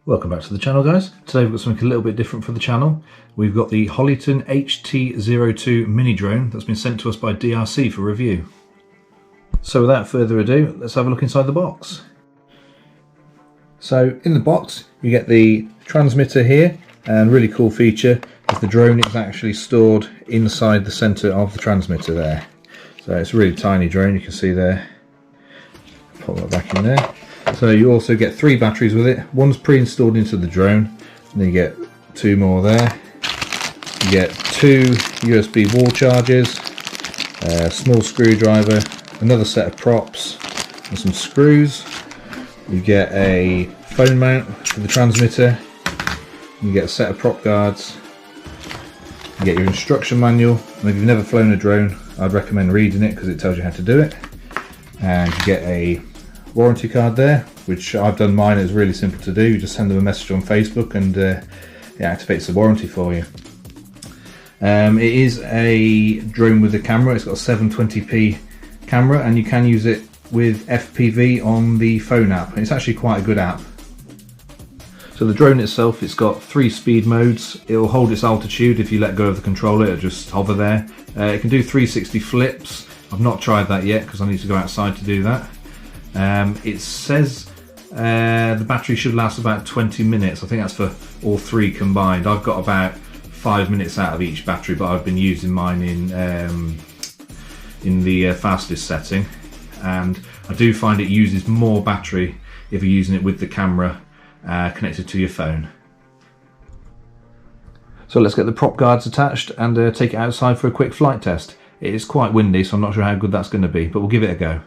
Welcome back to the channel, guys. Today we've got something a little bit different for the channel. We've got the Holyton HT02 Mini Drone that's been sent to us by DRC for review. So without further ado, let's have a look inside the box. So in the box you get the transmitter here, and really cool feature is the drone is actually stored inside the centre of the transmitter there. So it's a really tiny drone, you can see there. Pop that back in there. So you also get 3 batteries with it. One's pre-installed into the drone, and then you get 2 more there. You get 2 USB wall chargers, a small screwdriver, another set of props, and some screws. You get a phone mount for the transmitter. You get a set of prop guards. You get your instruction manual, and if you've never flown a drone, I'd recommend reading it because it tells you how to do it. And you get a warranty card there, which I've done mine. It's really simple to do. You just send them a message on Facebook and it activates the warranty for you. It is a drone with a camera. It's got a 720p camera, and you can use it with FPV on the phone app. It's actually quite a good app. So the drone itself, it's got 3 speed modes. It'll hold its altitude. If you let go of the controller, it'll just hover there. It can do 360 flips. I've not tried that yet because I need to go outside to do that. It says the battery should last about 20 minutes. I think that's for all 3 combined. I've got about 5 minutes out of each battery, but I've been using mine in the fastest setting, and I do find it uses more battery if you're using it with the camera connected to your phone. So let's get the prop guards attached and take it outside for a quick flight test. It is quite windy, so I'm not sure how good that's going to be, but we'll give it a go.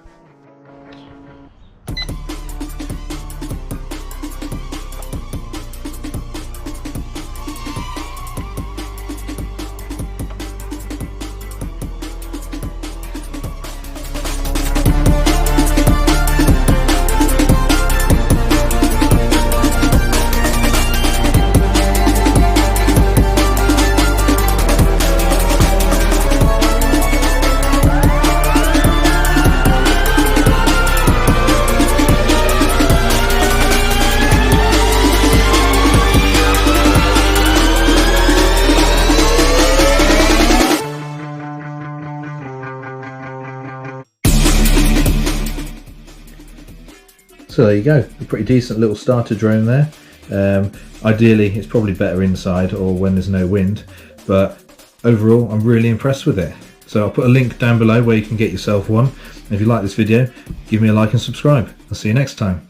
So there you go, a pretty decent little starter drone there. Ideally it's probably better inside or when there's no wind, but overall I'm really impressed with it. So I'll put a link down below where you can get yourself one. And if you like this video, give me a like and subscribe. I'll see you next time.